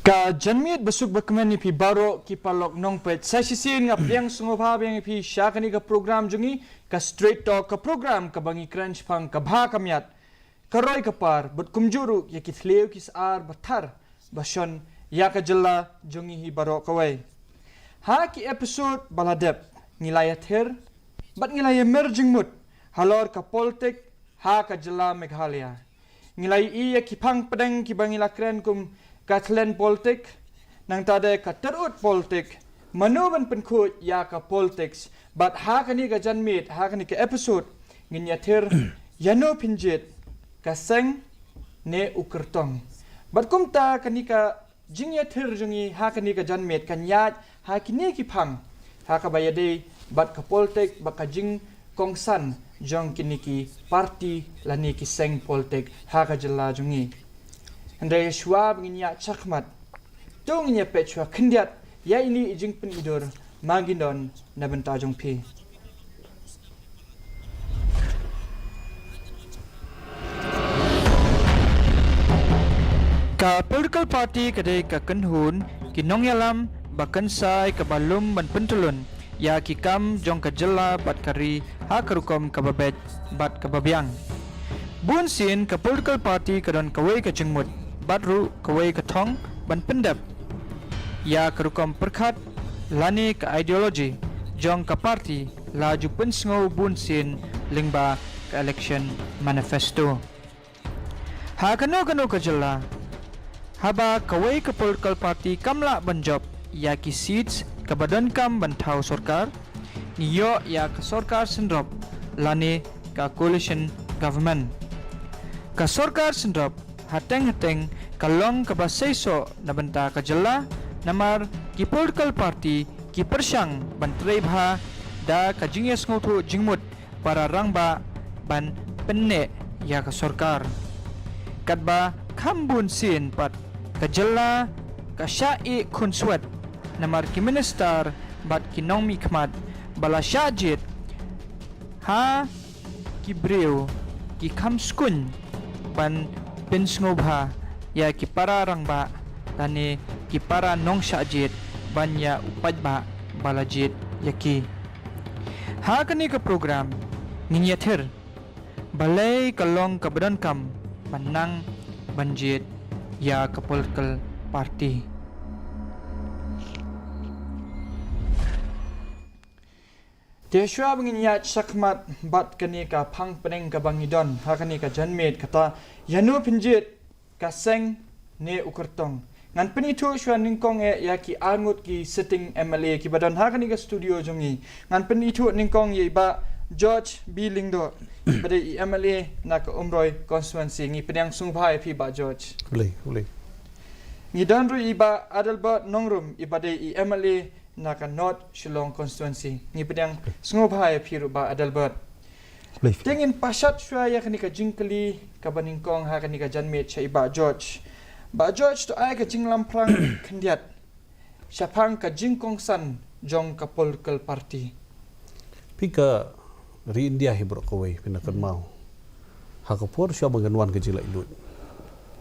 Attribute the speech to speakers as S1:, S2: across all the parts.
S1: Ka janmit besuk bakmen pi baro ki palok nong pet sa sisin nga priang sungobha beng pi sya kani ka program jungi ka straight talk ka program ka bangi crunch pang ka bha kamyat ka roy ka par but kumjuru ya ki thleu ki sar bathar bashon ya ka jalla jungi hi baro kawai ha ki episode baladep ngilaya ther bat ngilaya merging mut halor ka politik ha ka jalla meghalaya ngilai i ya ki pang pedang ki bangila kren kum Kathleen politik nang tade ka terut politik manuban penku ya ka politics but ha kani ka janmit ha kani ka episode ngin yathir yano pinjit ka seng ne ukertong but kumta kani ka jing yathir jungi ha kani ka janmit kan yat ha kini ki phang ha ka bayade but ka politik ba ka jing kongsan jong kini ki party lani ki seng politik ha ka jalla jungi Andai shwab nginya chakmat tu nginya pechwa kendiat ya ini ijing penidur magindon na benta jong pi ka political party kadai ka kenhun kinong yalam bakan sai ka balum ban pentulun ya kikam jong ka jella bat kari ha karukom ka babet bat ka babyang bun sin ka political party kadon kawai ka jengmut Badru kawai katong ban pendap ya kerukom perkat lani ke ideologi jong ke parti laju pensngau bun sin lingba ke election manifesto ha kano ke jela haba kawai ke political party kamla banjob ya ki seats ke badan kam bantau sorkar niyo ya ke sorkar sendrop lani ke coalition government ke sorkar sendrop hateng-hateng kalong ke basaiso na benta ka jela namar ki political party ki persyang ban treibha da ka jingyas ngotu jingmut para rangba ban penne ya ka sorkar kadba khambun sin pat ka jela ka syai kunswat namar ki minister bat ki nongmi khmat bala syajit ha ki breu ki khamskun ban pensngobha ya ki para rangba lani ki para nong syajit banya upadba balajit yaki ha kani ka program nginyathir balai kalong ka badan kam manang banjit ya ka political party Deswa menginyat sakmat bat kani ka phang peneng ka bangidon ha kani ka janmet kata yanu pinjit kaseng ne ukertong ngan penitu shwa ningkong ya ki angut ki sitting MLA ki badan ha kani ka studio jongi ngan penitu ningkong ye ba George B Lingdo pada MLA na ka umroi constituency ngi pedang sungbai pi ba George
S2: boleh
S1: ngi danru iba Adelbert Nongrum ibade MLA na ka North Shillong constituency ngi pedang sungbai pi ru ba Adelbert Tingin pasat shwa ya kani ka jingkali ka baningkong ha kani ka janmet cha iba George. Ba George to ay ka jinglam prang kandiat. Syapang ka jingkong san jong ka political party.
S2: Pika ri India hibrok kawai pinakan mau. Ha ka por shwa banganwan ka jila ilut.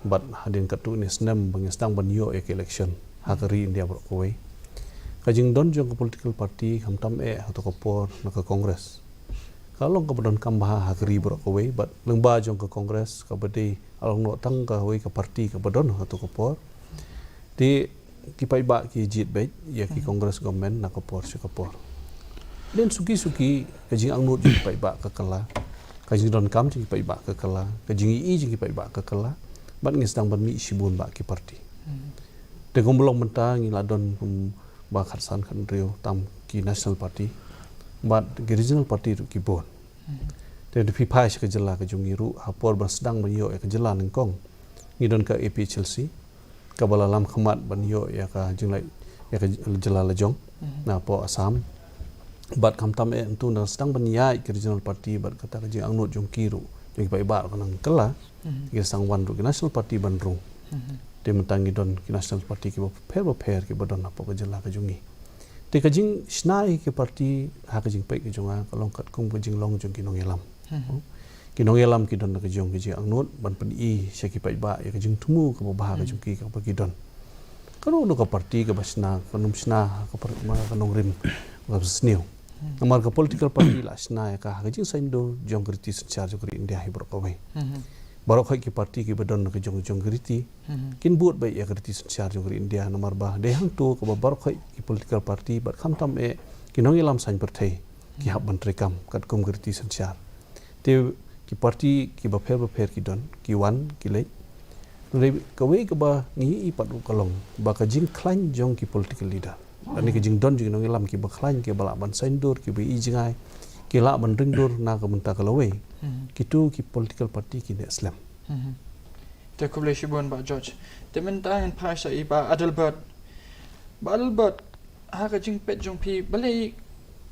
S2: Bat hadin ka tu ni snem bangistang banyo ek election. Ha ka ri India brok kawai. Ka jingdon jong ka political party hamtam atau ka por na ka kongres. Kalau kemudian kambah hakri berkawai, but lengba jong ke kongres kabadi along no tang ka hoi ka parti ka badon atau ka por. Di kipai ba ki jit bet ya ki kongres government na ka por si ka por. Dan suki ka jing ang no jing kipai ba ka kala. Ka jing don kam jing kipai ba ka kala, ka jing i jing kipai ba ka kala. Bat ngistang ban mi sibun ba ki parti. De gombolong mentang ngi ladon ba kharsan kan rio tam ki national party. But the regional party ru kibon. Jadi pipai ke jela ke jungiru hapor bersedang banyo ke jela nengkong. Ngidon ke APHLC ke balalam khamat banyo ya ke jinglai ya ke jela lejong. Na po Assam. But kamtam entu dan sedang banyai ke regional party but kata ke jing angnut jungkiru. Jung pai ba kanang kala. Ke sang wan ru ke national party bandrung. Dia mentang ngidon ke national party ke per ke badon apa ke jela ke jungi. Di kajing snai ke parti ha kajing pai ke jonga kalong kat kum kajing long jong kinong elam kinong elam ki don ke jong ke jing angnut ban pen i syaki pai ba ya kajing tumu ke bah ke jong ki ka pagi don Kanu no ka parti ka basna kanum sna ka kanong rim ka sniu. Namar ka political party la sna ka haging saindo jong kriti sanchar jong India hi berkawai. Barok hai ki parti ki badon ka jong kriti. Kin buat bai ya kriti sanchar jong India namar ba de hang tu ka barok hai ki political party bat kham tam e kinong ilam sain perthai ki hab menteri kam kat kum kriti sanchar. Te ki parti ki ba pher ki don ki wan ki lei. Re kawai ka ba ngi i pat kalong ba ka jing klan jong ki political leader. Ani ka jing don jing nong ilam ki ba klan ki bala ban sain dur ki ba i jingai ki la ban ring dur na ka menta kalawai. Kitu ki political party ki ne Islam.
S1: Te kuble shibon ba George. Te mentangan pasha i ba Adelbert. Ba Adelbert ha ka jing pet jong pi balai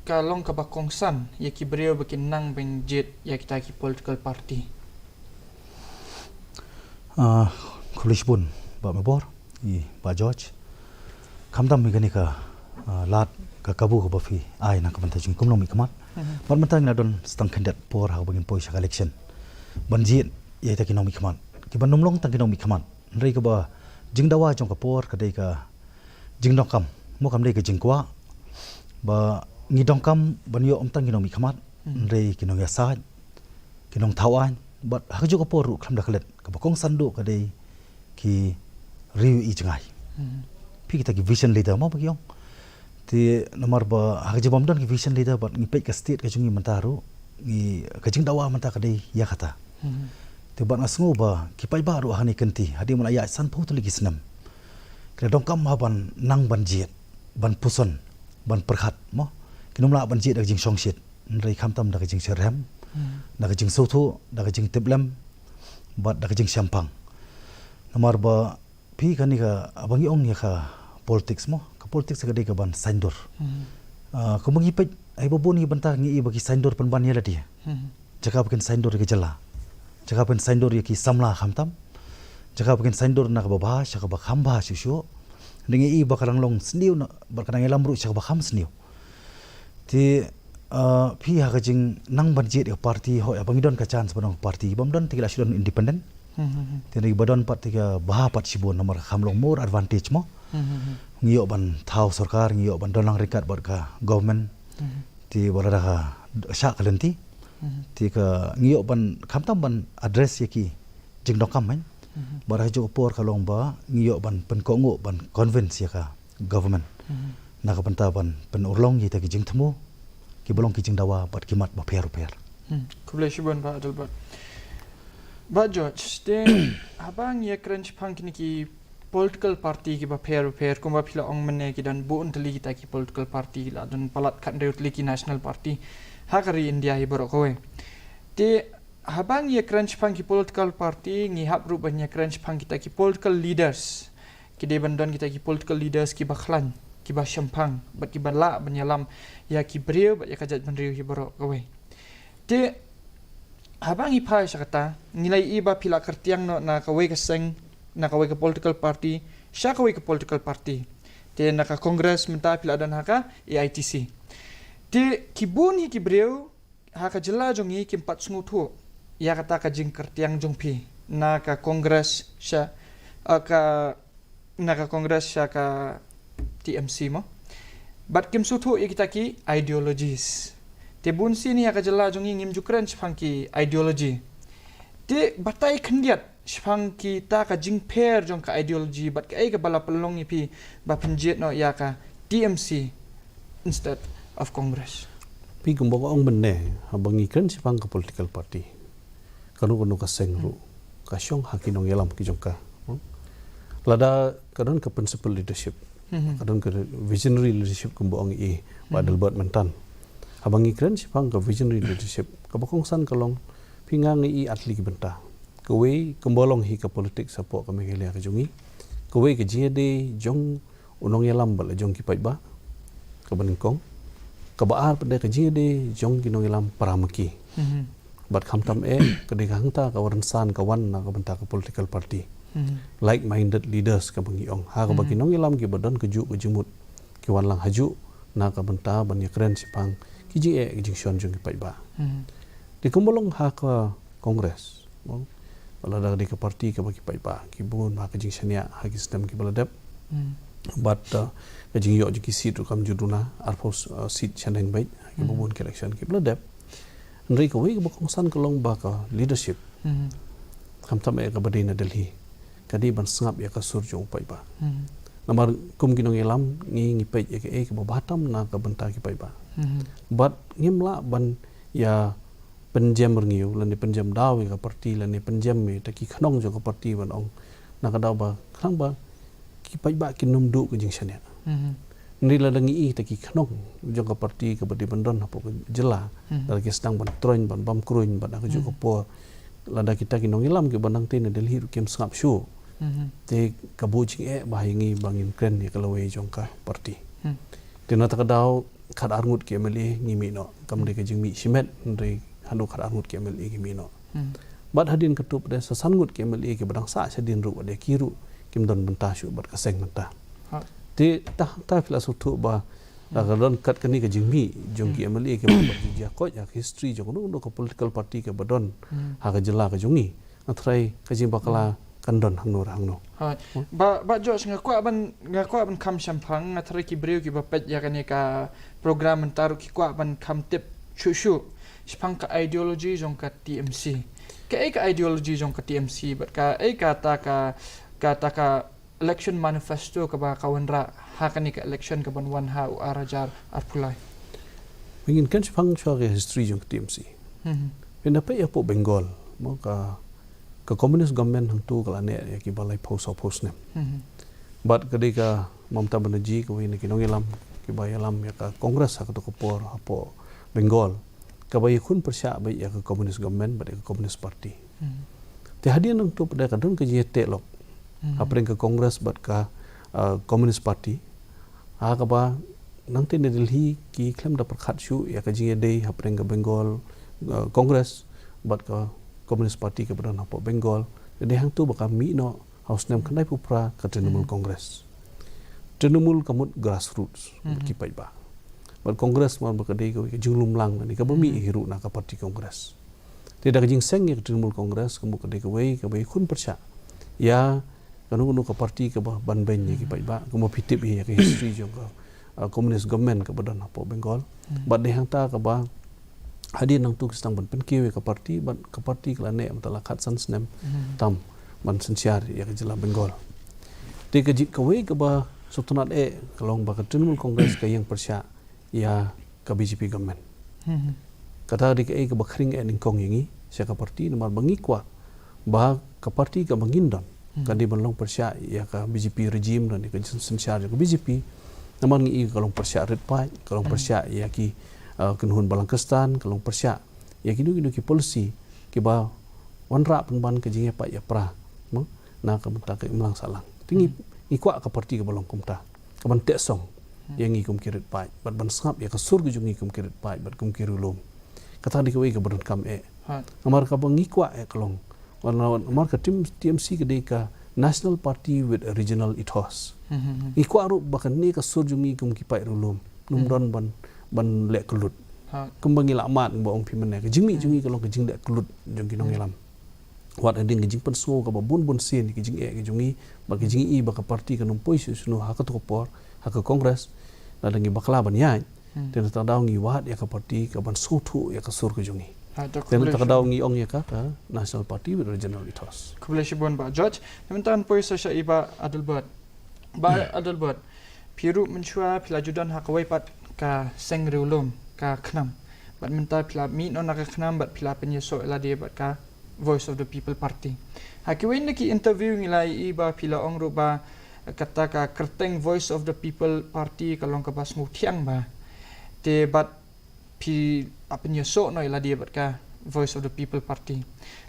S1: ka long ka ba kongsan ya ki brio bakin nang beng jet ya kita ki political party.
S3: Kulish pun ba mabor I ba George kamdam mi ka lat ka kabu ka bafi ai na ka banta jing kumlong mi kamat ban mentang na don stang kandidat por ha bagin poi sa election banjit ye ta kinong mi kamat ki ban nomlong tang kinong mi kamat rei ka ba jing dawa jong ka por ka dei ka jing dong kam mo kam dei ka jing kwa ba ngi dong kam ban yo om tang kinong mi kamat rei kinong ya sa kinong thawan but hakju ko por kham da khalet ka bakong sandu ka dei ki riu I jangai pi kita ki vision leader mo bagyong ti nomor ba hakju bom don ki vision leader but ngi pek ka state ka jungi mentaru ngi ka jing dawa menta ka dei ya kata ti ban asngu ba ki pai ba ru hani kenti hadi mun aya san phu tuli gisnam ka dong kam ma ban nang ban jiet ban puson ban perkhat mo kinumla ban jiet ka jing song shit rei kham tam da ka jing serham da ka jing sothu da ka jing tiblam bat da ka jing sampang nomor ba pi kan ka abangi ong ya ka politics mo ka politics ka de ka ban saindur ko mangi pe ai bobo ni banta ngi I bagi saindur pan ban yela dia jaka bakin saindur ke jala jaka bakin saindur ki samla khamtam jaka bakin saindur na ka ba sha ka ba khamba shushu ngi I bakarang long sniu na bakarang elam ru sha ka ba kham sniu ti pi ha ka jing nang banjit ya parti ho ya bangidon ka chance banong parti bamdon tigala shudon independent tini badon pat tiga bah pat sibon nomor khamlong more advantage mo ngiyo ban thau sarkar ngiyo ban dolang rikat bar ka government ti barada ka sha kalenti ti ka ngiyo ban khamtam ban address yaki jing dokam men barah jo por kalong ba ngiyo ban penkongo ban convince ya ka government na ka banta ban pen urlong yi ta ki jing thmu ki bolong ki jing dawa bat kimat ba per
S1: Kuble shibon ba Adelbert. Ba George te habang ye crunch pang kini ki political party ki ba per kumba phila ong mene ki dan bu untali kita ki political party la dan palat khan reut ki national party hakari India hi boro kowe te habang ye crunch pang ki political party ngi hab ru ban ye crunch pang kita ki political leaders ki de bandon kita ki political leaders ki ba khlan ki ba shampang bat ki ba la ban yalam ya ki breu ba ya kajat ban riu hi boro kowe te habang ipai sakata nilai iba pila kertiang no na kawai keseng na kawai ke political party sya kawai ke political party te na ka kongres menta pila dan haka AITC te kibun hi kibreu haka jela jongi kimpat sungu thu ya kata ka jing kertiang jong pi na ka kongres sya ka na ka kongres sya ka TMC mo bat kim su thu kita ki ideologies te bun sini ya kajala jongi ngim jukran chpangki ideology te batai khandiat chpangki ta ka jing pher jong ka ideology bat ka ai ka bala pelong ipi ba panjet no ya ka TMC instead of Congress
S2: Pi kumbo ong benne habangi kan chpang ka political party kanu ka sengru ka syong hakinong yalam ki jongka lada kadon ka principal leadership kadon ka visionary leadership kumbo ong I ba Adelbert mentan Abangi keren sipang ka visionary leadership kabakongsan kalong pingang I atli ki benta kawai kembolong hi ka politik sapo ka megelia ka jungi kawai ka jede jong unong yalam bala jong ki paiba ka baningkong ka baar pada ka jede jong kinong yalam paramaki bat khamtam ka de hangta ka waransan ka wan na ka benta ka political party like minded leaders ka bangiong ha ka baginong yalam ki badan ka ju ka jumut ki wan lang haju na ka benta ban ya keren sipang kiji kiji shon jung ki paiba di kumbolong ha ka kongres wala da di ka parti ka bagi paiba ki bun ha kiji shania ha ki sistem ki baladap but kajing yo jiki seat kam juduna arpos seat chaneng bait ki bubun election ki bladep nri ko wi ko kongsan kolong ba ka leadership kam tam e ka badina Delhi kadi ban sngap ya ka surjong pai ba namar kum kinong elam ngi pai ya ke ke batam na ka banta ki pai ba but ngimla ban ya penjam rengiu lan penjam daw ka parti lan penjam me ta ki khnong jo ka parti ban ong na ka daw ba khang ba ki pai ba ki num du ke jing sania ni la dangi ta ki khnong jo ka parti ka badi bandon hapo jela la ki sedang ban troin ban bam kruin ban ka jo ka por la da kita ki nong ilam ki bandang te na Delhi kem sngap shu te kabu jing bahingi bangin kren ya kalau jong ka parti tena ta ka daw khad arngut ke meli ngi mi no kam de ke jing mi simet ndri hanu khad arngut ke meli ngi mi no bad hadin ketup de sasangut ke meli ke badang sa sadin ru de kiru kim don benta shu bad kaseng benta te ta filosof tu ba agar kat kani ke jing mi jong ki meli ke ba ja ko ya history jong no ko political party ke badon ha ka jela ke jongi atrai ke jing bakala kandon hangno
S1: ba George ngakwa ban kam champang ngathari ki breu ki bapet ya kani ka program mentar ki kwa ban kam tip chu spang ka ideology jong ka TMC ka ideology jong ka TMC but ka ta ka election manifesto ka ba kawanra ha kani ka election ka ban wan ha u arajar arpulai
S2: ingin kan spang ke history jong TMC pinapa ya po Bengal mo ka communist government hang tu kala ne ya ki balai post ne but ketika Mamta Banerjee ko ni kinong ilam ki bayalam ya ka Congress ha to kopor hapo Bengal ka bay kun persya bay ya ka communist government ba ka communist party te hadian nang tu pada kadon ke jete lok apren ka Congress bat ka communist party ha ka ba nang te Delhi ki klem da perkhat shu ya ka jinge dei apren ka Bengal Congress bat ka Communist Party ke badan hapo Bengal jadi hang tu bakal mi no house nem kanai pupra ke Trinamool Congress Trinamool kamut grassroots ki pai ba but Congress man bakadei ko junglum lang ni ka bami hiru na ka parti Congress tidak jing seng ke Trinamool Congress kamu kadei ko wei kun persya ya kanu ka parti ke ban ben ki pai ba kamu pitip ya ke history jong ka communist government ke badan hapo Bengal but de hang ta ka ba hadir nang tu sedang ban penkiwe ke parti kelane mentala khat san snem tam ban sensiar ya ke jela Bengal te ke jik kawe ke ba sultanat kalong ba ke Trinamool Congress ke yang persya ya ke BJP government kata di ke ba khring ning kong yangi sia ke parti nomor bangi kwa ba ke parti ke mangindon kadi ban long persya ya ke BJP regime dan ke sensiar ke BJP nomor ngi kalong persya red pai kalong persya ya ki kenhun Balangkestan kalong persya ya kidu ki policy ki ba wanra penban ke jinge pa ya pra mo na ka menta ke imlang salang tingi ikwa ka parti ke balong kumta ka ban te song yang ngi kum kirit pai ban sngap ya ka sur gu jungi kum kirit pai bat kum kirulum kata di ke wi ke badan kam amar ka bang ikwa kalong wan amar ka TMC ke de ka national party with a regional ethos ikwa ru bakan ni ka sur jungi kum ki pai rulum numron ban lek kelut kembangi lamat ba ong pimen ke jingmi jungi kalong ke jing lek kelut jong kinong elam wat ading ke jing pen so ka bun sen ke jing ke jungi ba ke jing ba ka parti ka numpoi su ha ka to por ha ka Congress la dangi bakla ban yai ten ta daw ngi wat ya ka parti ka ban so thu ya ka sur ke jungi ten ta daw ngi ong ya ka national party with regional ethos
S1: kubleshi bon ba George mentan poi sa sha iba adulbat piru menchua pilajudan hakawai pat ka sengriulum ka khnam bat menta pila mi no nak khnam bat pila penyeso la dia bat ka Voice of the People Party hakiwin ki interview ngilai iba pila ong ruba kata ka kerteng Voice of the People Party kalong ka bas ngutiang ba te bat pi penyeso no la dia bat ka Voice of the People Party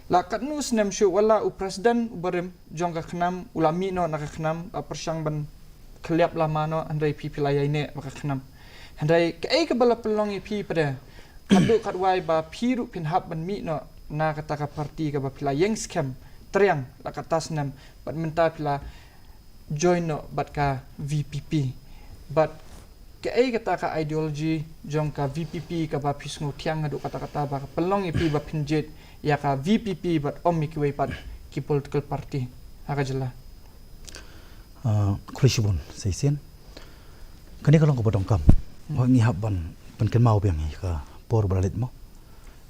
S1: la katnu snem shu wala u president ubarim jong ka khnam ulami no nak khnam persang ban keliap lama no andai pi pila yaine maka khnam handai ke bala pelongi pi pada kaduk kadwai ba piru pin hab ban mi no na kata ka parti ka ba pila yang scam triang la kata senam bat menta pila join no bat ka VPP bat ke kata ka ideology jong ka VPP ka ba pisngu tiang aduk kata-kata ba pelongi pi ba pinjet ya ka VPP bat om mi kiwai pat ki political party haka jela
S3: Kulishibun seisian. Kani kalau kau berdongkam, orang ihap ban ken mau biang ka por beralit mo.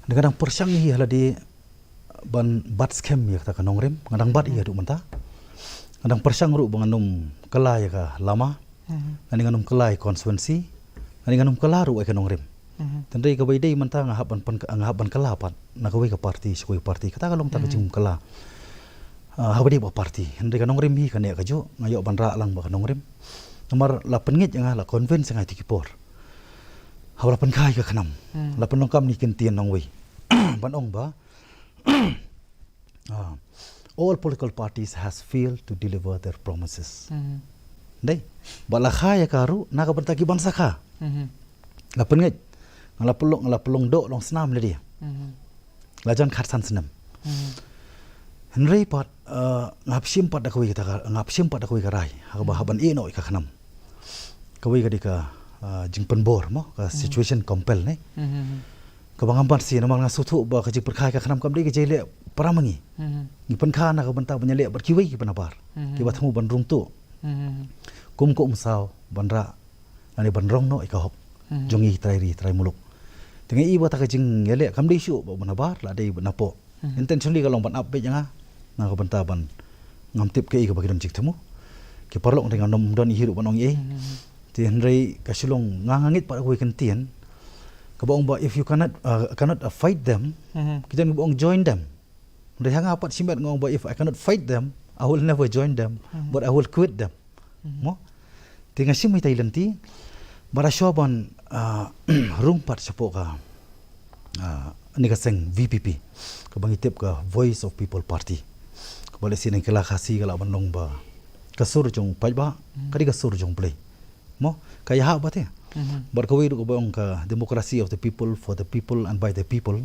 S3: Kadang persang hi hala di ban bat scam ya kata kanongrem, kadang bat iya du menta. Kadang persang ru banganum kelai ka lama. Kani nganum kelai konstituensi, kani nganum kelaru ai kanongrem. Tandai ka baidai menta ngahap ban kelapat, nak ka parti sekoi parti. Kata kalau tak jing kela. Habadi ba parti. Tandai kanongrem hi kani ka jo ngayo ban ra lang ba kanongrem. Nomor 8 ngit yang la convince ngai tikipor. Hawla pen kai ka khanam. La pen nongkam ni kentian nong wei. Ban ong ba. All political parties has failed to deliver their promises. Dai. Ba la khaya karu na ka bantaki bangsa kha. La pen ngit. Ngala pelong do long senam le dia. La jan khat san senam. Henry pat ngap sim pat dakoi kita ngap sim pat dakoi karai. Ha ba haban e no ka khanam. Kawai kadika jing penbor mo ka situation compel ne ka bangamban si namal nga sutu ba ka jing perkai ka khanam kam de ke jele paramangi ni penkha na ka banta banyale bar kiwai ki panabar ki batmu ban rung tu kum ko umsaw banra ani ban rong no ka hop jongi trai muluk tengai i bata ka jing yele kam de shu ba banabar la de napo intentionally ka long ban up be janga na ka banta ban ngam tip ke i ka bagidon jik temu ki parlok dengan nom don hiru banong e ti Henry kasilong ngangangit para kuwi kentian kabaong ba if you cannot fight them kita ngobong join them ndai hanga apat simet ngong ba if I cannot fight them I will never join them but I will quit them mo ti ngasim tai lenti bara shoban rungpat sapo ka ni ka seng VPP kabang itip ka Voice of People Party kabale sineng kala khasi kala banong ba kasur jong pai ba kadi kasur jong play mo kaya ha bate berkawai du ko ka democracy of the people for the people and by the people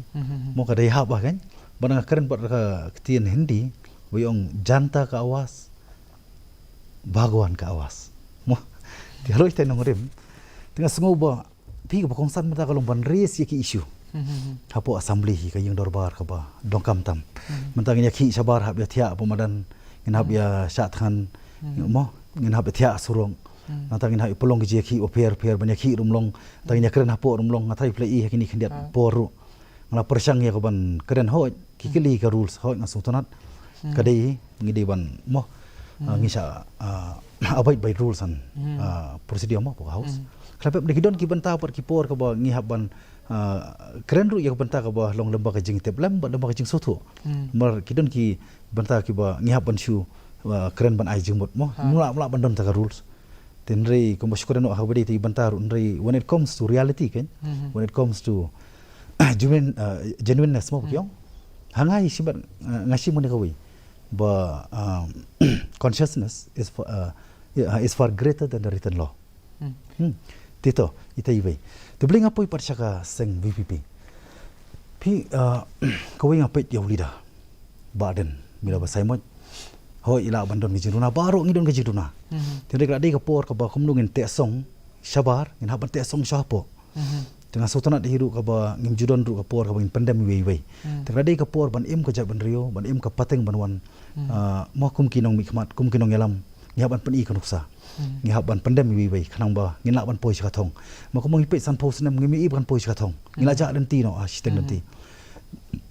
S3: mo kada ha ba kan barang keren bar ka ketian hindi boyong janta ka awas bhagwan ka awas mo ti haloi tay nongrim tinga sengoba pi ka kongsan mata kalong ban raise yaki issue hapo assembly hi ka yung dorbar ka ba dongkam tam mentang yaki sabar hab ya thia pemadan ngin hab ya syathan mo ngin hab thia surong natangin hai polong ji ki oper banyak ki rumlong tangin ya keren hapo rumlong ngatai play i hakini khendiat poru ngala persang ya ban keren ho kikili ka rules ho ngasutonat kadai ngidi ban mo ngisa abide by rules and procedure mo po house klapep dikidon ki banta par ki por ka ba ngi haban keren ru ya banta ka ba long lembak jing teblam ba lembak jing soto mar kidon ki banta ki ba ngi haban shu keren ban ai jing mot mo mula bandon ta ka rules tenrei kumbaskuran no habadi ti bantaru nrei when it comes to reality kan when it comes to genuineness mo kyong hangai sibat ngasi mo ni kawi ba consciousness is far greater than the written law tito itai bai to bling apoi parchaka seng VPP pi kawi ngapet yaw lida baden mila ba saimot hoi ila bandon gi jiruna baru ngidon gi jiruna tende gradi ka por ka ba kumlungin te song sabar ngin haban te song sapo tengah sultanat hiru ka ba ngim judon ru ka por ka ngin pandem wei gradi ka por ban im ka jaban rio ban im ka pateng banwan mo kum kinong mikmat kum kinong yalam ngi haban pen i ka nuksa ngi haban pandem wei khanang ba ngin la ban poi ka thong mo kum ngi pe san pos nem ngi i ban poi ka thong ngi la ja den ti no a siteng den ti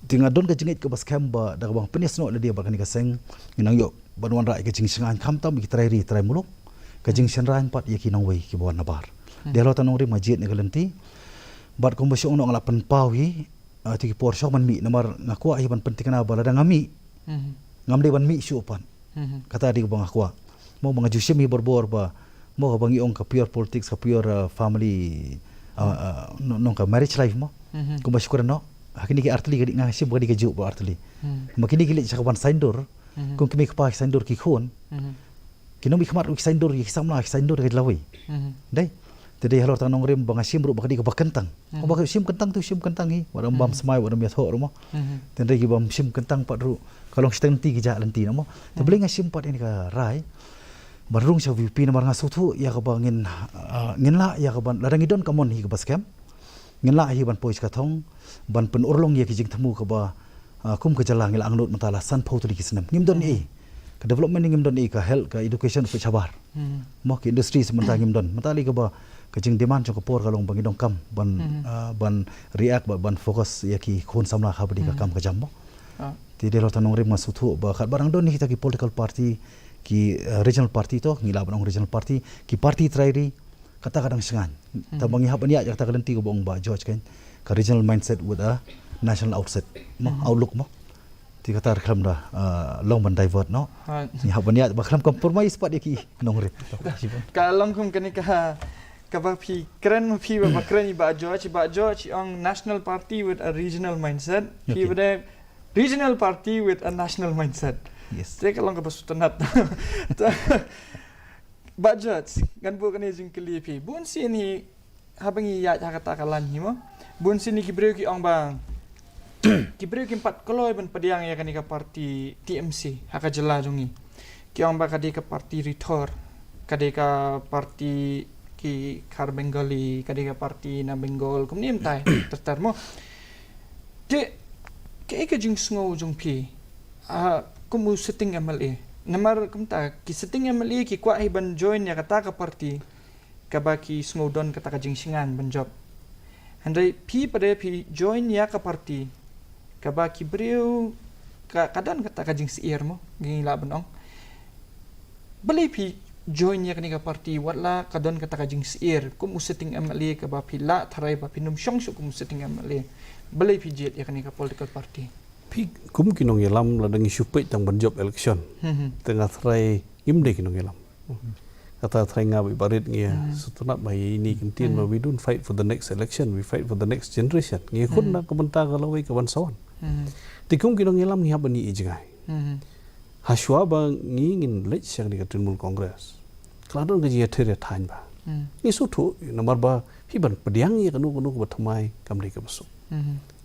S3: tinga don ka jingit ka bas kamba da bang penis no le dia bakani ka seng nginang yo banwan rai ka jing singan kham tam ki trai muluk ka jing sen ran pat ye ki nong wei ki bon nabar de lo tanong ri majid ne galenti bat kom basyo no ngala pen pau hi ti ki por sok man mi namar ngakwa hi ban penting na bala da ngami ngamde ban mi syu pan kata di bang akwa mo bang jusim hi borbor ba mo ka bang iong ka pure politics ka pure family no ka marriage life mo kom basyo no hakini ki artli gadi ngasi bodi ka ju ba artli makini ki le chakaban saindur kung kimi kapa kisandur ki khon kinom ikmat kisandur ki samla kisandur ki lawi dai tadi halor tanong rem bang sim ru bakadi ka bakentang ko bak sim kentang tu sim kentang hi waram bam smai waram ya tho rumo tende ki bam sim kentang pat ru kalong stenti ki ja lenti namo te bling sim pat ini ka rai barung sa VP namar nga sutu ya ka bangin ngin la ya ka ban ladang idon kamon hi ka baskem ngin la hi ban pois ka thong ban pen urlong ye ki jing thamu ka ba kum ka jalang il angnut matala san phau tu dikisnam ngim don e ke development ngim don i ka health ka education pe chabar mo ki industry sementara ngim don mentali ke ba ke jing demand jong kapor kalong bangi dong kam ban react ban fokus ya ki khun samla khabdi ka kam ka jam mo ti de lo tanong rim masuthu ba khat barang don ni kita ki political party ki regional party to ngila ban regional party ki party trairi kata kadang sengan ta bangi haban ya kata kadang ti ko bong ba George kan ka regional mindset with a national outlook mo ti kata reklam dah long ban divert no ni haban ya ba kram compromise pat ki nong re
S1: Kalau kum kani ka pi keren pi ba keren ba George on national party with a regional mindset pi ba regional party with a national mindset.
S3: Yes.
S1: Saya kalau ke sutanat. Ba George kan bu kani jing keli pi bun si ni habangi ya kata kalan hi mo bun si ni kibreu ki ong bang kibreu ki 4 koloi ban padiang ya kani ka parti TMC haka jela jongi ki ong ba kadi ka parti Ritor kadi ka parti ki Khar Bengali kadi ka parti na Bengal kum nim tai tertar mo ke jing sngo jong pi kumu setting MLA namar kumta ki setting MLA ki kwa ban join ya kata ka parti ka baki sngo don kata ka jing singan ban job handai pi pada pi join ya ka parti ka baki breu ka kadan kata ka jing siir mo ging la ban ong bali pi join ya kani ka parti watla kadon kata ka jing siir kumu setting MLA ka ba pi la tharai ba pi num syong su kumu setting MLA bali pi jet ya kani ka political party
S2: pi kum kinong yelam la dangi supet tang ban job election tengah try imde kinong yelam kata try ngabi barit ngia sutunat bai ini kintin ma we don't fight for the next election we fight for the next generation ngia kun na kebenta kalau we kawan sawan tikum kinong yelam ngia bani ijgai haswa ba ngin lech yang di Tribunal Congress kladon gaji athere thain ba ni sutu nomor ba hiban pediang ya kanu ba thamai kamri ka basu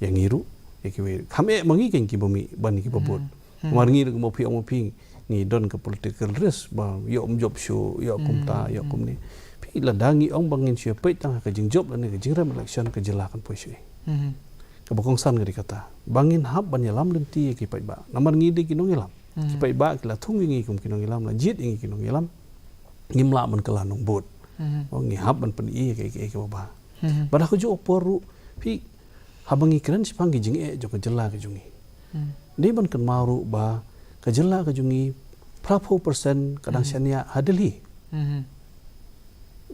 S2: yang ngiru yakiwe kami mangi kan ki bumi ban ki babot marngi mo pi ni don ke political risk ba yo job show yo kumta yo kumni pi la dangi ong bangin sia pe tang ka jing job la ni ka jing ram election ka jelakan poisi ka bokong san ngari kata bangin hab ban yalam lenti ki pai ba namar ngi de ki nong yalam ki pai ba ki la thung ngi kum ki nong yalam la jit ngi ki nong yalam ngimla man kala nong bot ngi hab ban pen i ke ba ba ko jo poru pi habangi keren si panggi jing jo ka jela ka jungi ni ban kan maru ba ka jela ka jungi prapo persen kadang siania hadeli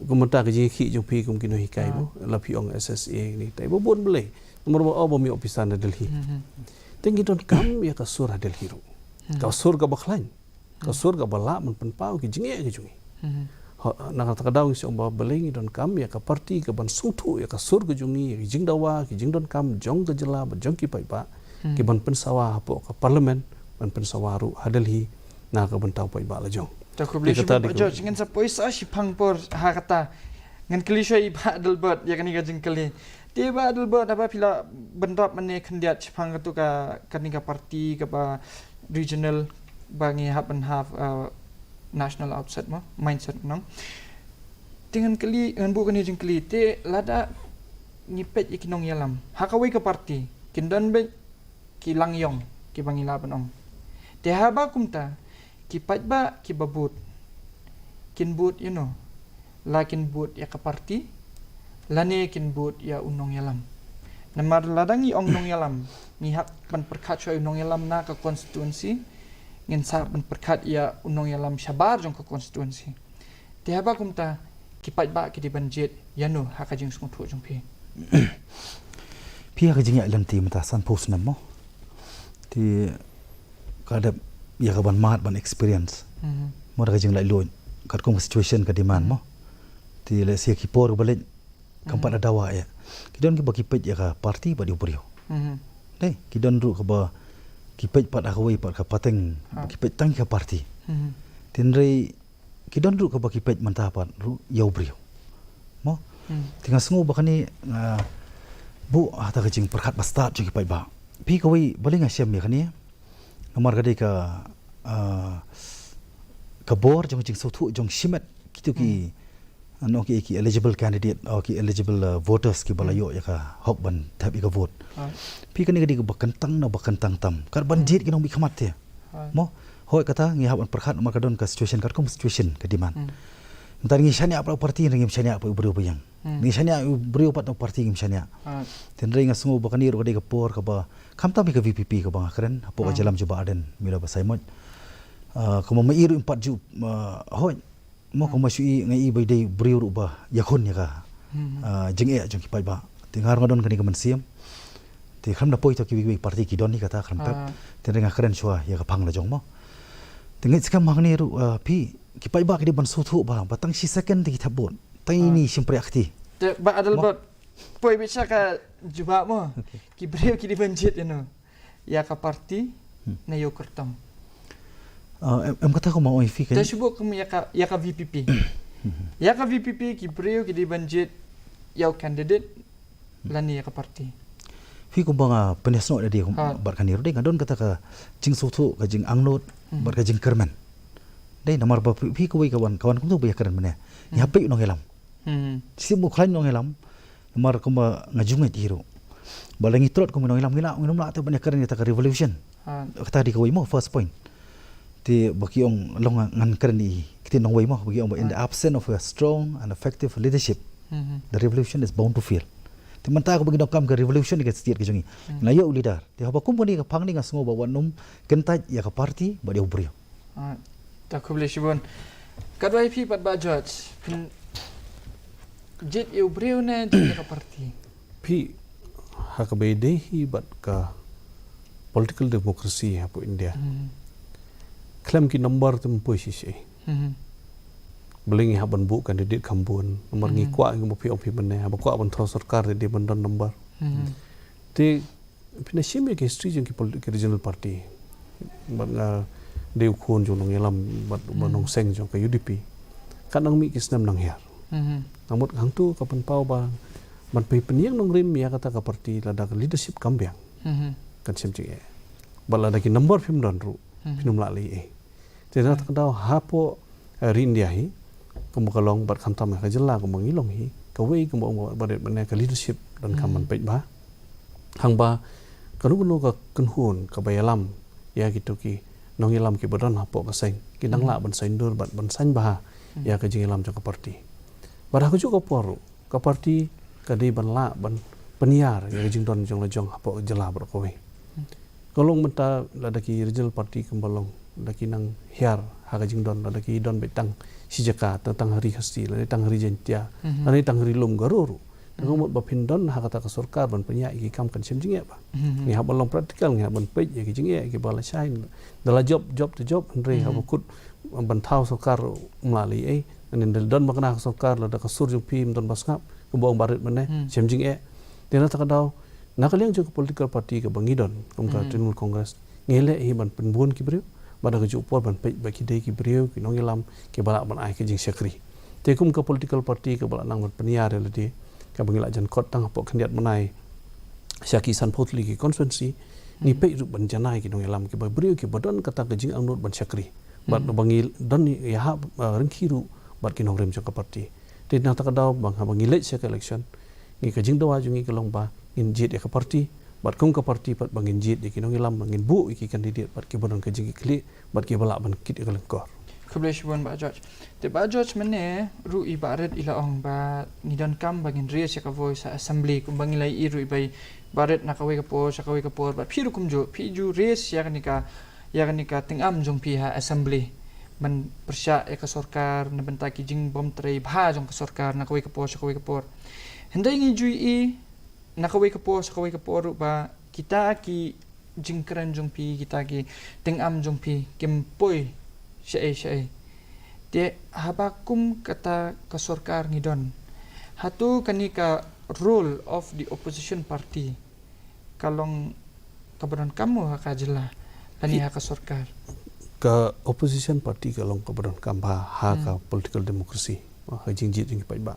S2: gumata ka jing khi jong pi kum kino hikai bo la pi ong SSA ni tai bo bon bele nomor bo bo mi opisan hadeli tengi don kam ya ka sur hadeli ro ka sur ka bakhlain ka sur ka bala man pen pau ki jing ka jungi nak kadang si omba belengi don kam ya ka parti ka ban sutu ya ka sur ke jungi ki jing dawa ki jing don kam jong ke jela ba jong ki pai ba ki ban pen sawa po ka parlimen ban pen sawaru hadalhi na ka ban tau pai ba la jong
S1: ta ko beli ba jo ngin sa poisa si pangpor ha kata ngin kli shoi ba dalbot ya kani ka jing kli tiba dalbot apa pila benrap mane khandiat si pang tu ka kani ka parti ka ba regional bangi half and half national outset mo mindset nang dengan kali ngan bu kani jing kali te lada ngipet ikinong yalam hakawai ke parti kindan be ki langyong ki bangila panong te haba kumta ki patba ki babut kin but lakin but ya ke parti lane kin but ya unong yalam namar ladangi ong nong yalam ni hak pan perkat choi unong yalam na ka konstituensi ngin sa ban perkat ya unong yalam syabar jong ke konstituensi ti haba kumta kipat ba ki di banjit yanu haka jing sung thu jong pi
S3: pi ka jing ya lam ti mata san post nam mo ti kada ya ka ban mat ban experience mo ka jing lai loin kat kong situation ka demand mo ti le sia ki por balik kampat ada dawa ya kidon ki baki pet ya ka parti ba di uprio dei kidon ru ka ba kipet pat akawai pat ka pateng kipet tang ka parti tinrei kidon ru ka kipet manta pat ru yau brio mo tinga sngo bakani bu ata ka jing perkhat basta ju kipet ba pi kawai baling asyam ya kani nomor ka ka bor jong jing sotu jong shimet kitu ki ano ki eligible candidate or ki eligible voters ki balayo ya ka hok ban thap ka vote pi kani ka bakantang na bakantang tam kar banjit ki nong bi khamat te mo hoi kata ngi haban perkhat nomor kadon ka situation kat kom situation ke diman entar ngi shania apa parti ngi shania apa brio bayang ngi shania brio pat parti ngi shania ten ringa sungu bakani ro ka por ka ba kamta mi ka VPP ka bang keren apo ka jalam juba aden mila ba saimot kuma mai iru empat ju hoi mo ko masui ngai bai dei brio ru ba yakon ya ka jeng jong ki pai ba tingar ngadon kani ka mansiam ti kham na poi to ki parti ki don ni kata kham pep ten ringa keren chua ya ka pang la jong mo tingai sekam magni ru pi ki pai ba ki ban su thu ba batang si second ti thabon tai ni simpre akti
S1: ba adal bot poi bisa ka juba mo ki brio ki dibanjit ya ka parti na yo kertong
S3: em kata ko mau fi kan
S1: tersebut kum ya ka VPP ya ka VPP ki brio ki dibanjit ya candidate lani ya ka parti
S3: fi ko banga penesno de ko barkani ro de ngadon kata ka jing su thu ka jing angnot bar ka jing kerman dei namar ba fi ko wi kawan kawan kum tu ba keren mane ya pe no helam simu khlain no helam namar ko ma ngajung ngai ro balangi trot ko no helam ngila ngom la ta banyak keren ta ka revolution kata di ko wi mo first point ti baki ong long ngan keren ni kiti nong wi mo baki ong in the absence of a strong and effective leadership the revolution is bound to fail ti manta ko bagi dokam ke revolution ke setiap ke jongi na yo leader ti haba company ka pangni nga sungo ba wanum kentaj ya ka party ba dia ubrio
S1: ta ko beli shibon kadwai pi pat ba George jet eu ubrio na ya ka party
S2: pi hakabedehi bat ka political democracy hapo India klaim ki number tu posisi belingi haban bu kandidat kambun nomor ngi kwa ngi mopi opi benne haba kwa ban thro sarkar de ban don number te pina shime ke history jeng ki political regional party ban deu khon jong ngelam bat banong seng jong ka UDP kanang mi kisnam nang hiar namut hang tu kapan pau ba ban pe peniang nong rim ya kata ka party lada leadership kambyang kan semci bala da ki number phim don ru pinum la li tidak tahu hapo rindia hi kemukalong bat kantam ka jela ko mangilong hi ka wei ko mo badet bane ka leadership dan kaman pej ba hang ba kanu ka kenhun ka bayalam ya gitu ki nongilam ki badan hapo ka seng kinang la ban saindur bat ban sain ba ya ka jingilam ka parti barah ko juga poru ka parti ka di ban la ban peniar ya jing don jong la jong hapo jela bar ko wei kolong menta lada ki regional party kembalong laki nang hiar haga jing don laki don betang si jaka tentang hari hasti lagi tang hari jentia lagi tang hari lom garuru ngomot bapin don haga ka sarkar ban penya iki kam kan sem jing ba ngi habalong praktikal ngi ban pej iki jing iki bala sain dala job to job andre ha bukut ban thau sarkar mlali nen don bakna sarkar lada ka sur jung pim don basngap ko bong barit mane sem jing tena takadau nakaliang juga political party ke bangidon kumka Trinamool Congress ngele hi ban penbun ki brio bada ke jupor ban pe baki dei ki brio ki nongilam ki balak ban ai ke jing sekri tekum ke political party ke balak nang ban peniar le di ka bangila jan kot tang pok kandidat menai syaki san potli ki konvensi ni pe ru ban janai ki nongilam ki brio ki badon kata ke jing angnut ban sekri bad bangil don ya ha rengkiru bad ki nongrem jong party te na takadau bang ha bangile sek election ngi ke jing dawa jungi ke longba injit ya ke parti bat kum ke parti pat bangin jit iki nongilam bangin bu iki kandidat bat ki bodon ke jing kli bat ki balak ban kit ke lengkor
S1: keblesh bon ba George te ba George mene ru ibarat ila ong ba nidon kam bangin ries ya ka voice assembly kum bangilai iru ibai baret nakawe ka po sakawe ka por ba phiru kum jo phiju ries ya kanika tingam jong pi ha assembly ban persya ya ka sarkar na bentaki jing bom trei bha jong ka sarkar nakawe ka po sakawe ka por hendai ngi jui nakawai ka por ba kita ki jingkran jong pi kita ki tengam jong pi kempoi syai te habakum kata ka sarkar ngidon hatu kanika role of the opposition party kalong kabaran kamu ka jela pani ka sarkar
S2: ka opposition party kalong kabaran kamba ha ka political democracy ha jingjit jing pai ba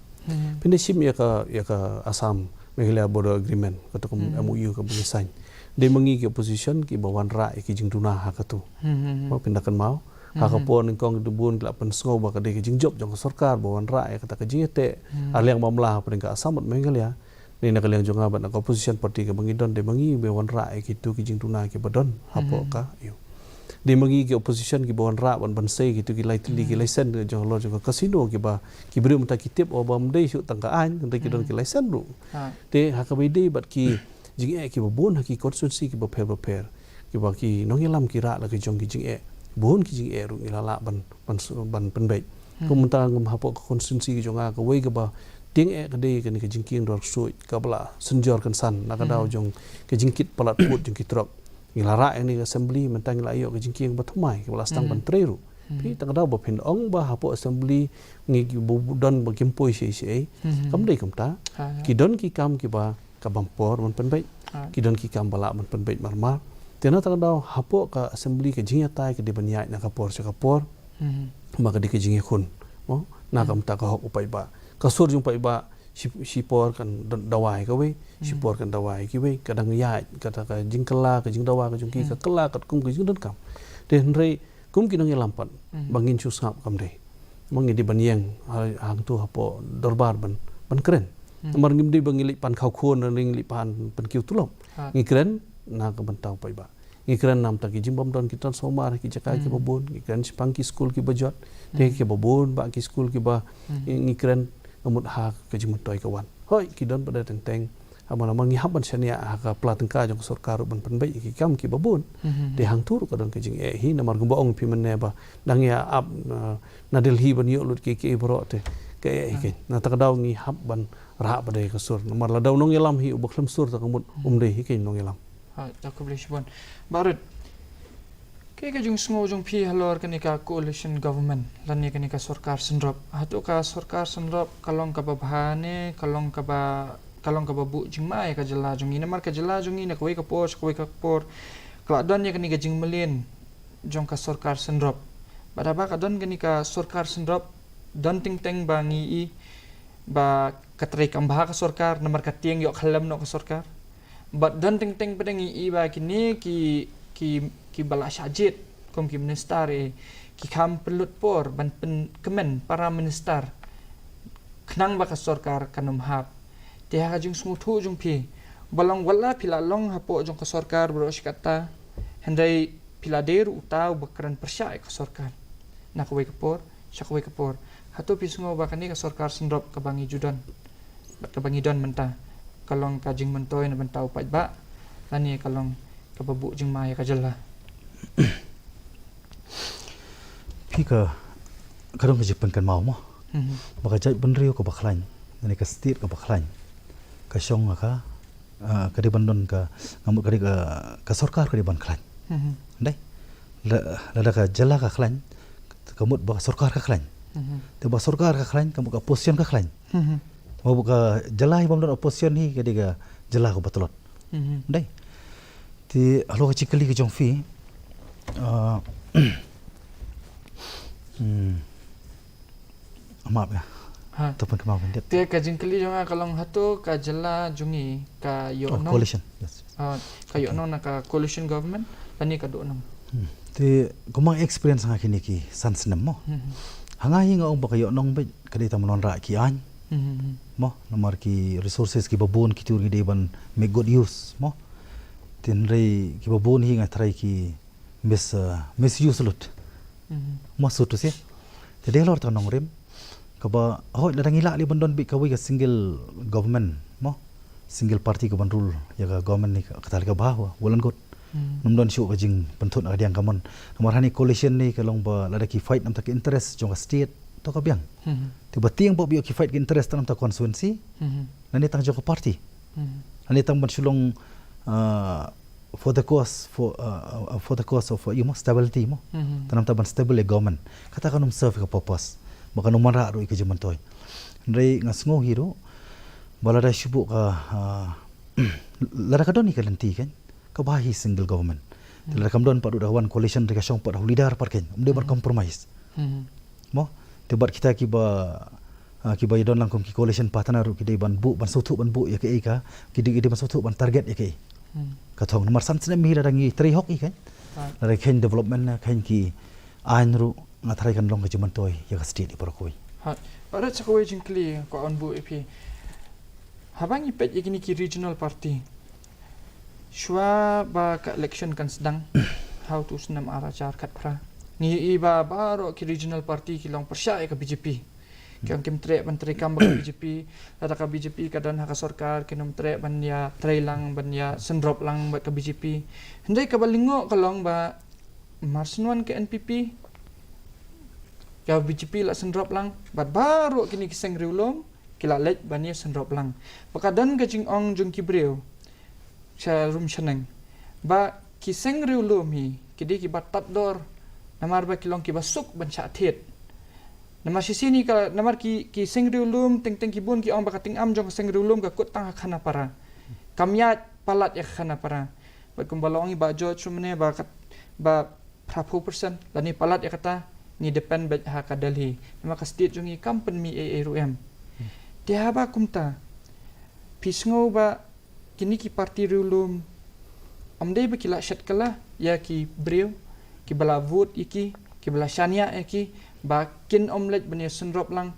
S2: pindasim ya ka Assam Meghalaya border agreement katakum MOU ka bangsain de mangi ke opposition ki bawan ra ki jing duna ha ka tu ma pindakan mau ha ka pon kong dubun lapan sngo ba ka de ki jing job jong sarkar bawan ra kata ka jing te aliang mamlah peringka Assam Meghalaya ni nak liang jonga ba opposition party ka bangidon de mangi bawan ra ki tu ki jing duna ki badon hapo ka yo di magi ki opposition ki bon ra ban sei gitu ki lai tili ki license ke jong lo jong casino ki ba ki beri mta kitip o bam dei su tangka an ndai ki don ki license ru te ha ka dei bat ki jing ki bon ha ki constituency ki ba per ki ba ki nong yalam ki ra la ki jong ki jing bon ki jing ru ilala ban penbai ko mta ngam ha po constituency ki jong ka wei ki ba tiếng ka dei ka ni ka jing king dor su ka bla senjor kan san na ka dau jong ki jing kit palat put jing ki trok ngilara ini assembly mentang ngila ayo ke jingking batumai ke belas tang bantreru pi tang dau bapin ong ba hapo assembly ngi don ba kimpoi sei kam dei kam ta ki don ki kam ki ba ka bampor man penbai ki don ki kam bala man penbai marmar tena tang dau hapo ka assembly ke jingya tai ke di banyai na ka por se ka por ma ka di ke jingya khun mo na kam ta ka hok upai ba ka sur jung pai ba sipor kan dawai ka we sipor kan dawai ki we kadang ya kata ka jingkela ka jing dawa ka jung ki ka kela ka kum ki jing don kam den rei kum ki nang lampan bangin chu sap kam dei mangi di banyeng hang tu hapo dorbar ban keren mar ngim di bangili pan khau khon ring li pan kiu tulom ngi keren na ka bantau pai ba ngi keren nam ta ki jing bom don ki transformer ki jakai ki babon ngi keren sipang ki school ki bajot te ki babon ba ki school ki ba ngi keren amut ha ke jimut toy kawan hoi kidon pada tenteng amana mangi haban sania ha platengka jong sarkar ban penbai ki kam ki babun de hang tur kadon ke jing hi namar gumba ong pi menne ba dang ya ab na delhi ban yo lut ki bro te ke ke na ta daw ngi hab ban ra ba de ka sur namar la daw nong yelam hi ubak lam sur ta kamut de hi ke nong yelam
S1: ha ta ko blish bon barut ke jung sngo jung pi halor kanika coalition government lan ni kanika sarkar sendrop hatu ka sarkar sendrop kalong ka babhane kalong ka ba bu jing mai ka jela jung ina mar ka jela jung ina koi ka por kala don ni kanika jing melin jong ka sarkar sendrop badaba ka don kanika sarkar sendrop don ting teng bangi i ba katrai kambha ka sarkar namar ka tieng yo khalam no ka sarkar but don ting teng pedangi i ba kini ki bala syajit kom ki minister ki kam pelut por ban kemen para minister knang ba ka sarkar kanum hap te ha jung smutu jung pi balong wala pila long hapo jung ka sarkar bro shikata hendai pila der utau bakran persya ka sarkar na ko ka por syakwe ka por hatu pi sungo ba kani ka sarkar sendrop ka bangi judan bat ka bangi don menta kalong ka jing mentoy na bentau pat ba lani kalong ka babu jing mai ka jela
S3: pi ka kadang ka jipan kan mau mo baka jai benrio ka bakhlain nani ka stir ka bakhlain ka syong ka di bandon ka ngamut ka sarkar ka di ban khlain dai la ka jela ka khlain kamut ba sarkar ka khlain te ba sarkar ka khlain kamut ka position ka khlain mau buka jela hi bandon opposition hi ka di ka jela ka batolot dai ti alo ka chikali ka jong fi maaf ya tepan kemauan dia
S1: te ka jingkali jonga kalong hatu ka jela jungi ka yo no
S3: coalition yes
S1: ka yo no na ka coalition government lani ka do no
S3: ti gumang experience nga kini ki sansnem mo hanga hi nga ong baka yo nong ba kadita monon ra ki an mo namar ki resources ki babon ki tur gi ban make good use mo tin rei ki babon hi nga try ki misuse lut maksud tu sih jadi lor tanong rem kaba hoi ladang ila li bandon bi kawi ka single government mo single party ka bandrul ya ka government ni ka tal ka bahwa wulan got namdon syu ka jing pentut ka diang kamon nomor hani coalition ni ka long ba lada ki fight nam ta ki interest jong ka state to ka biang tiba tiang bo bi ki fight ki interest nam ta constituency nani tang jong ka party nani tang ban sulong for the cause of stability mo tanam taban stable government kata kanum serve ka purpose baka num mara ro ikaje mantoy rei ngasngo hiro balada shubu ka lara ka doni kalanti kan ka bahi single government lara kam don padu dawan coalition reka syong padu leader parken umde bar compromise mo te bar kita ki ba don langkum ki coalition partner ki dei ban sutu ban bu ya ke ka ki dei ban sutu ban target ya ke katong nomor sansne mi radangi tri hok ikan dari ken development na ken ki ainru ngatrai kan long kejuman toy ya ka state iparokoi
S1: ha pada sakoi jingkli ko on bu epi habang ipet yakini ki regional party shwa ba ka election kan sedang how to senam arajar kat pra ni iba baro ki regional party ki long persya ke BJP ki kim tre ban tre kam BJP lada ka BJP kadan haka sarkar kinom tre ban ya trailang ban ya sendrop lang ba ke BJP hendai ka balingo kalong ba marsnuan ke NPP ya BJP la sendrop lang bat baru kini kiseng riulom kila lej bani sendrop lang pakadan ka jing ong jung kibreu sa rum sheneng ba kiseng riulom hi kidi ki batat dor namar ba kilong ki basuk ban chatet namar sisi ni ka namar ki seng riulom teng kibun ki ong ba kating am jong seng riulom ka kut tang khana para kamyat palat ya khana para ba kumbalongi ba jo chumne ba 30% lani palat ya kata ni depan bet ha ka Delhi nama ka state jungi kampen mi ARUM dia ba kumta pisngo ba kini ki parti rulum amdai ba kila shat kala ya ki breu ki bala vote iki ki bala shania iki ba kin omlet bani senrop lang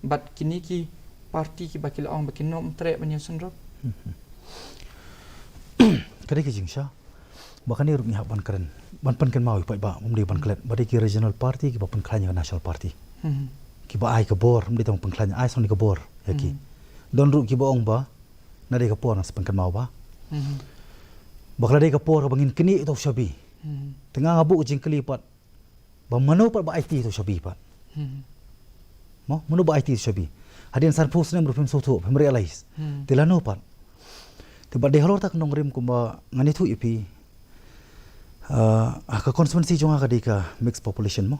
S1: bat kini ki parti ki ba kila ong ba kinom tre bani senrop
S3: Kadai ki jingsha bahkan ni rupnya ban keren ban pen kan mau pai ba mumdi ban klet badi ki regional party ki ba pen klanya national party ki ba ai ka bor mumdi tong pen klanya ai song ni ka bor ya ki don ru ki ba ong ba na de ka por nas pen kan mau ba bakla de ka por ka bangin kini to shabi tengah ngabu jing keli pat ba mano pat ba IT to shabi pat mo mano ba IT shabi hadin san pos nem rupim so to pem realize tilano pat te ba de halor tak nong rim kumba ngani thu ipi ka constituency jonga ka dika mixed population mo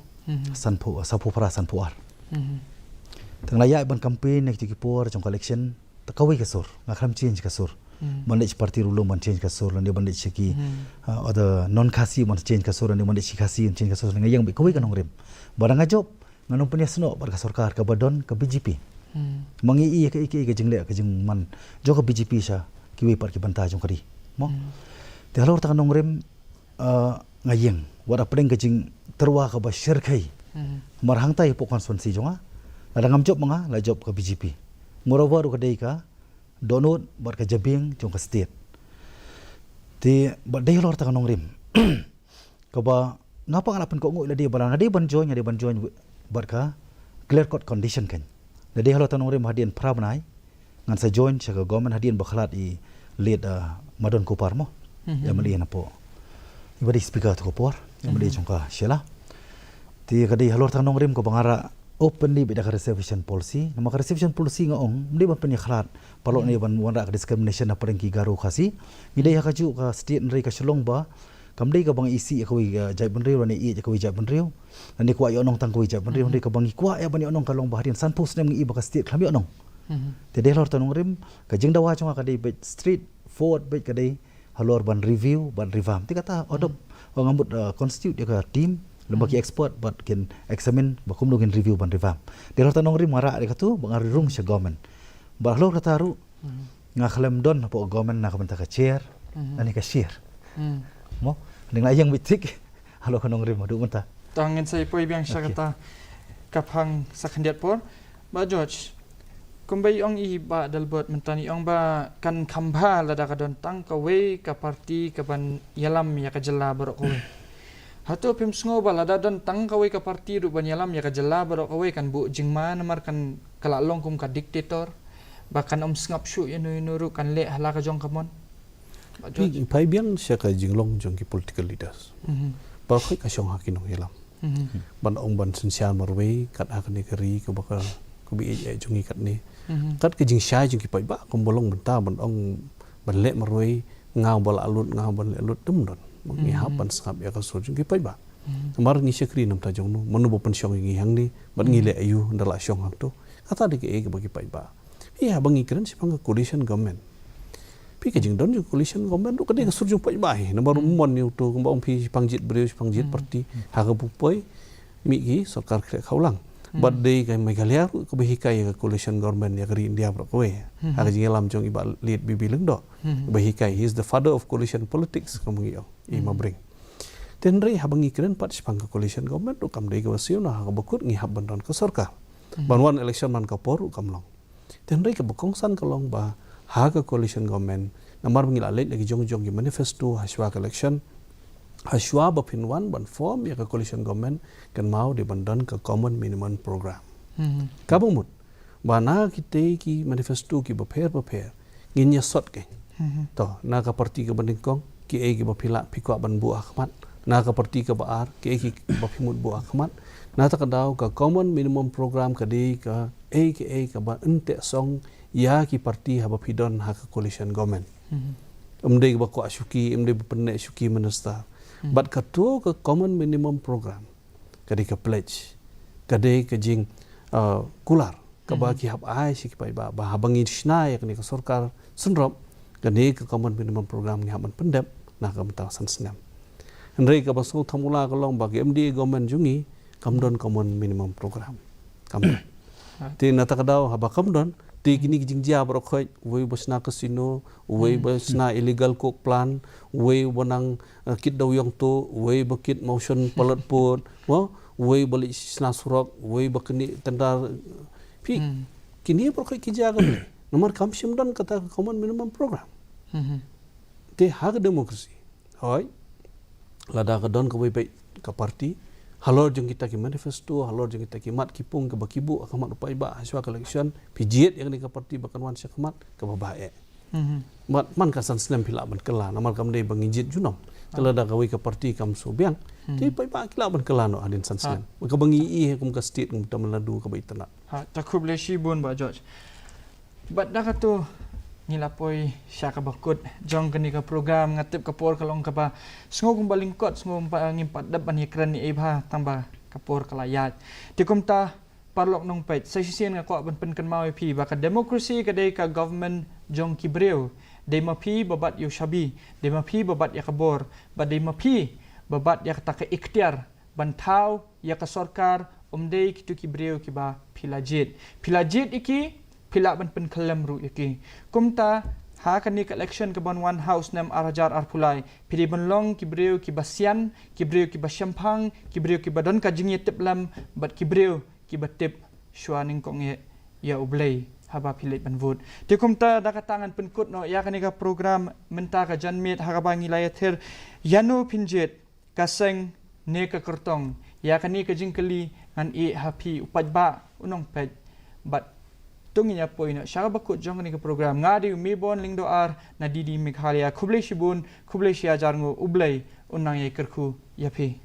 S3: sanpu sapu para sanpu ar tang laya ban campaign nek ki por jong election ta kawi ka sur ngakram change ka sur bandej parti rulum ban change ka sur lan bandej ki other non khasi ban change ka sur lan bandej khasi change ka sur ngai yang bi kawi ka nong rim barang job nganong punya sno bar ka sarkar ka badon ka BJP mangi i ka iki ka jingle ka jing man jo ka BJP sha kiwi par ki banta jong kari mo te halor ta nong rim ngayeng wada pedeng kecing terwa ka ba syirkai marhang tai po konstituensi jonga ada ngam job manga la job ka BJP moreover ka dei ka donut bar ka jabing jong ka state ti ba dei lor ta nong rim ka ba ngapa ngalapan ko ngoi la dei barang dei ban join bar ka clear cut condition kan la dei lor ta nong rim hadian prabnai ngan sa join sa government hadian bakhalat i lead madon kopar mo ya mali na po ibadi speaker to por mali jongka shela ti kadai halor tang nong rim ko bangara openly bida ka reservation policy nama ka reservation policy ngaong mli ban pen khlat palok ni ban wanda ka discrimination na pareng ki garu khasi idai ha ka ju ka state nri ka shlong ba kamdei ka bang isi ka wi jai ban riu ni i ka wi jai ban riu ani kwa yo nong tang ka wi jai ban riu ni ka bang kwa ya ban yo nong ka long ba harin san post nem i ba ka state khlam yo nong te de halor tang nong rim ka jing dawa chonga ka dei street forward bet ka dei halor ban review ban revamp ti kata odop ngambut constitute ka team lembaga expert but can examine bakum login review ban revamp de rota nong rim mara de katu bangar rung se government ba halor kata ru ngakhlem don po government na ka banta ka chair ani ka share mo ning layang bitik halor ka nong rim adu menta
S1: tangen sai poi biang sakata kaphang sakhandiat por ba George kumbai ong i ba dalbot mentani ong ba kan khamba lada ka don tang ka we ka parti ka ban yalam ya ka jela barok we hato pim sngo ba lada don tang ka we ka parti ru ban yalam ya ka jela barok we kan bu jingma namar kan kala long kum ka diktator bahkan sngap shu inu ru kan le hala ka jong kamon
S2: pai biang sia ka jinglong jong ki political leaders ba khoi ka shong hakin yalam ban ong ban sinsian marwe kat akni kari ka bakal ko bi jongi kat ni kat ke jing shai jing ki pai ba kom bolong benta ban ong ban le maroi ngau bal alut ngau ban le alut tum don ngi hapan sap ya ka so jing ki pai ba mar ni sekri nam ta jong no manu bo pen shong ngi hang ni ban ngi le ayu ndala shong hak to kata de ke ba ki pai ba ya bangi kren sipang coalition government pi ke jing don ju coalition government do ka de ka sur jong pai ba he na baru mon ni to ko ba ong pi pangjit breu pangjit parti ha ka bu poi mi gi sarkar khaulang but day kay Meghalaya ko bihikai ka coalition government ya kari India bro ko aga jingalam jong iba lead bibilang do bihikai he is the father of coalition politics kamu yo i mabring tenre habangi kren pat sipang ka coalition government do kam day ka wasio na ha bakut ngi haban don ka sarkar banwan election man ka poru kamlong tenre ka bukongsan kalong ba ha ka coalition government namar bangil alait lagi jong ki manifesto haswa ka election Haswa bapinwan ban form ya ke coalition government kan mau di bandan ke common minimum program. Kabumut bana kita ki manifesto ki baper nginya sot ke. To na ka parti ke bandingkong ki ki bapila pikwa ban bu ahmat na ka parti ke baar ki bapimut bu ahmat na ta kadau ka common minimum program ka di ka ka ba ente song ya ki parti ha bapidon ha ka coalition government. Umdai ba ko asyuki umdai bapenne syuki minister. But katu ke common minimum program kadi ke pledge kadi ke jing kular ke bagi hab ai si pai ba habangi snai kani ke sarkar sunrop kadi ke common minimum program ni haban pendap nah ke mentang sansnam henry ke basu thamula ke long bagi MD government jungi kamdon common minimum program kamdon ti nata kadau haba kamdon ti kini jingjia brokhoi wei bosna casino wei bosna illegal coke plant wei bonang kit daw yong to wei bakit motion palat put wei balik sna surok wei bakni tendar pi kini brokhoi kija gamle nomor kamshim dan kata common minimum program te hak demokrasi hoi lada ka don ka wei bai ka parti halor jeng kita ki manifesto halor jeng kita ki mat kipung ke bakibu akamat upai ba haswa election pijiet yang ni ka parti bakan wan syakmat ke babae mat man ka san slam pila ban kela namal kam dei bangijit junom kala da gawi ka parti kam subiang ti pai ba kila ban kela no adin san slam ka bangi I kum ka state kum tamladu ka baitana
S1: takub leshi bun ba George bat da ka tu nilapoi siya ka bakut jong kani ka program ngatip ka por kalong ka ba sngo kung balingkot sngo ngimpat dab ani kran ni ibha tamba ka por kalayat tikumta parlok nong pet sa sisian nga ko ban pen kan mau pi ba ka demokrasi ka dei ka government jong kibreu dei ma pi babat yu shabi dei ma pi babat ya kabor ba dei ma pi babat ya ta ka ikhtiar ban thau ya ka sarkar dei kitu kibreu ki ba pilajit iki pila ban pen kalam ru iki kumta ha kani ka election ka ban one house nam arajar arpulai pidi ban long kibreu ki basian kibreu ki basyampang kibreu ki badan ka jingi teplam bat kibreu ki batip shwaning kong ya ublay haba pilit ban vote ti kumta da ka tangan pen kut no ya kani ka program menta ka janmit ha ka bangi layather yanu pinjet kaseng ne ka kertong ya kani ka jingkeli ngan happy upajba unong pej bat tunginya poin syara bakut jong ni ke program ngadi mibon lingdo ar na didi mikhalia kublai shibun kublai shiajar ngo ublai unang ye kerku yapi